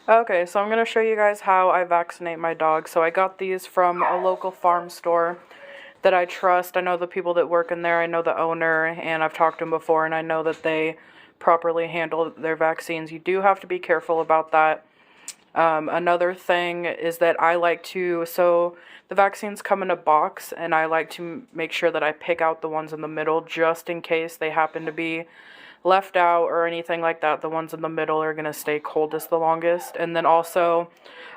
Okay, so I'm going to show you guys how I vaccinate my dog. So I got these from a local farm store that I trust. I know the people that work in there, I know the owner, and I've talked to them before, and I know that they properly handle their vaccines. You do have to be careful about that. Another thing is that I like to, so the vaccines come in a box, and I like to make sure that I pick out the ones in the middle just in case they happen to be left out or anything like that. The ones in the middle are going to stay coldest the longest. And then also,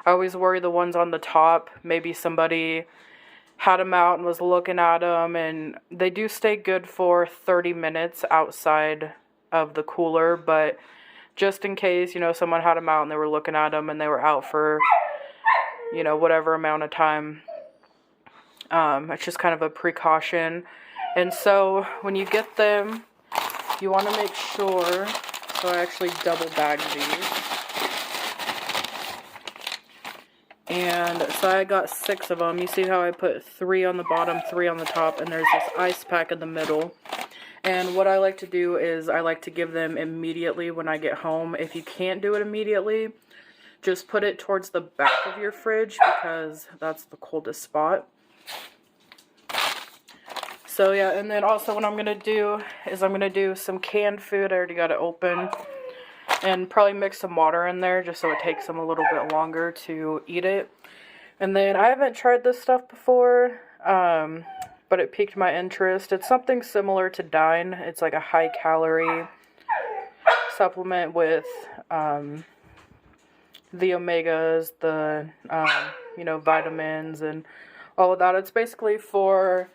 I always worry the ones on the top, maybe somebody had them out and was looking at them, and they do stay good for 30 minutes outside of the cooler, but just in case, someone had them out and they were looking at them and they were out for, whatever amount of time, it's just kind of a precaution. And so when you get them, you want to make sure, so I actually double bagged these. And so I got 6 of them. You see how I put 3 on the bottom, 3 on the top, and there's this ice pack in the middle. And what I like to do is I like to give them immediately when I get home. If you can't do it immediately, just put it towards the back of your fridge because that's the coldest spot. So yeah, and then also what I'm going to do is I'm going to do some canned food. I already got it open. And probably mix some water in there just so it takes them a little bit longer to eat it. And then I haven't tried this stuff before, but it piqued my interest. It's something similar to Dine. It's like a high-calorie supplement with the omegas, the, vitamins and all of that. It's basically for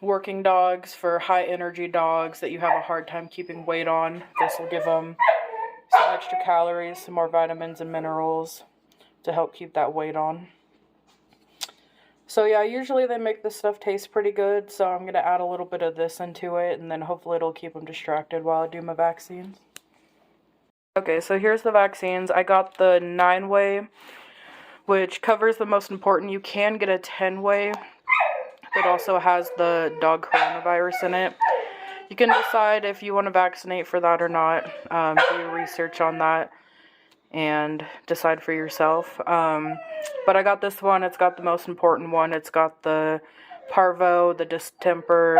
working dogs, for high energy dogs that you have a hard time keeping weight on. This will give them some extra calories, some more vitamins and minerals to help keep that weight on. So yeah, usually they make this stuff taste pretty good, so I'm going to add a little bit of this into it, and then hopefully it'll keep them distracted while I do my vaccines. Okay, so here's the vaccines. I got the 9-way, which covers the most important. You can get a 10-way. It also has the dog coronavirus in it. You can decide if you want to vaccinate for that or not. Do your research on that and decide for yourself. But I got this one. It's got the most important one. It's got the parvo, the distemper,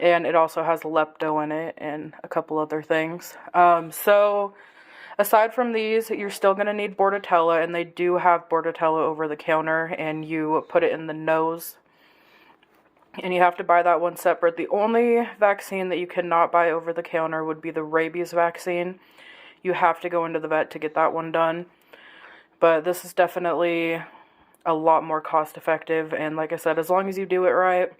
and it also has lepto in it and a couple other things. So aside from these, you're still going to need Bordetella, and they do have Bordetella over the counter, and you put it in the nose. And you have to buy that one separate. The only vaccine that you cannot buy over the counter would be the rabies vaccine. You have to go into the vet to get that one done. But this is definitely a lot more cost effective. And like I said, as long as you do it right,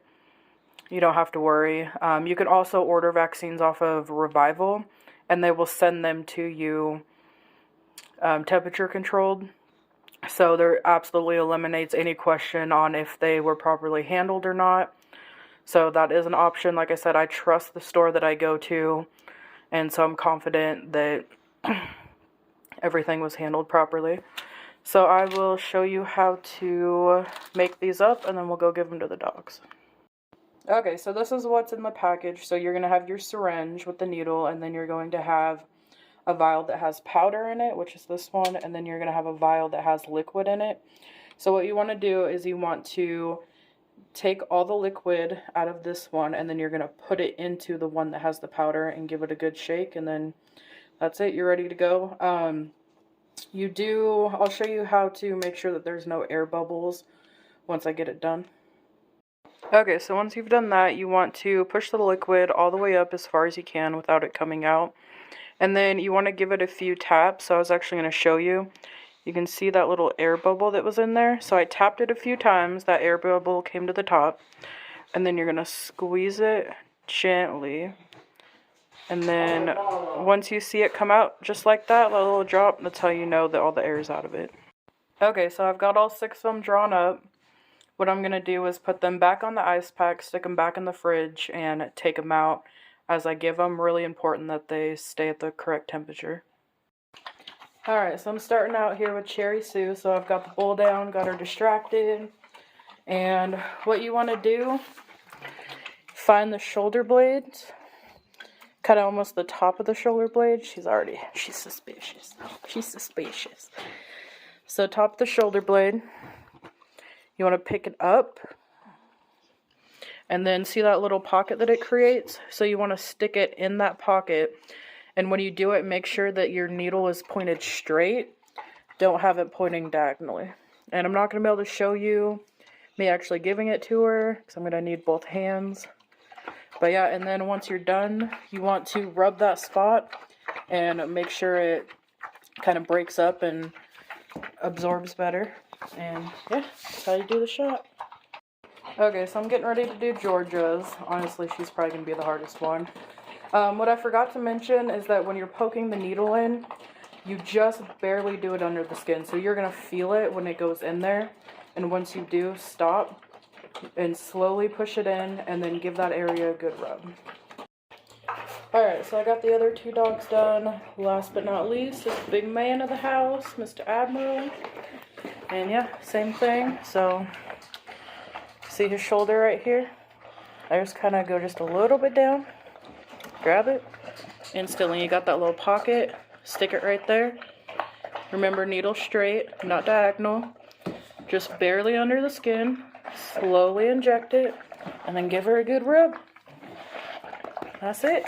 you don't have to worry. You can also order vaccines off of Revival, and they will send them to you temperature controlled. So there absolutely eliminates any question on if they were properly handled or not. So that is an option. Like I said, I trust the store that I go to, and so I'm confident that everything was handled properly. So I will show you how to make these up, and then we'll go give them to the dogs. Okay, so this is what's in the package. So you're going to have your syringe with the needle, and then you're going to have a vial that has powder in it, which is this one, and then you're going to have a vial that has liquid in it. So what you want to do is you want to take all the liquid out of this one, and then you're going to put it into the one that has the powder and give it a good shake, and then that's it. You're ready to go. I'll show you how to make sure that there's no air bubbles once I get it done. Okay, so once you've done that, you want to push the liquid all the way up as far as you can without it coming out. And then you want to give it a few taps. So I was actually going to show you. You can see that little air bubble that was in there. So I tapped it a few times. That air bubble came to the top. And then you're going to squeeze it gently. And then once you see it come out just like that, a little drop, that's how you know that all the air is out of it. Okay, so I've got all 6 of them drawn up. What I'm going to do is put them back on the ice pack, stick them back in the fridge, and take them out as I give them. Really important that they stay at the correct temperature. Alright, so I'm starting out here with Cherry Sue. So I've got the bowl down, got her distracted. And what you want to do, find the shoulder blades. kind of almost the top of the shoulder blade. She's suspicious. She's suspicious. So top of the shoulder blade, you want to pick it up. And then see that little pocket that it creates? So you want to stick it in that pocket. And when you do it, make sure that your needle is pointed straight. Don't have it pointing diagonally. And I'm not going to be able to show you me actually giving it to her, because I'm going to need both hands. But yeah, and then once you're done, you want to rub that spot and make sure it kind of breaks up and absorbs better. And yeah, that's how you do the shot. Okay, so I'm getting ready to do Georgia's. Honestly, she's probably going to be the hardest one. What I forgot to mention is that when you're poking the needle in, you just barely do it under the skin. So you're going to feel it when it goes in there. And once you do, stop and slowly push it in and then give that area a good rub. Alright, so I got the other 2 dogs done. Last but not least is the big man of the house, Mr. Admiral. And yeah, same thing. So, see his shoulder right here? I just kind of go just a little bit down. Grab it. Instantly, you got that little pocket. Stick it right there. Remember, needle straight, not diagonal. Just barely under the skin. Slowly inject it. And then give her a good rub. That's it.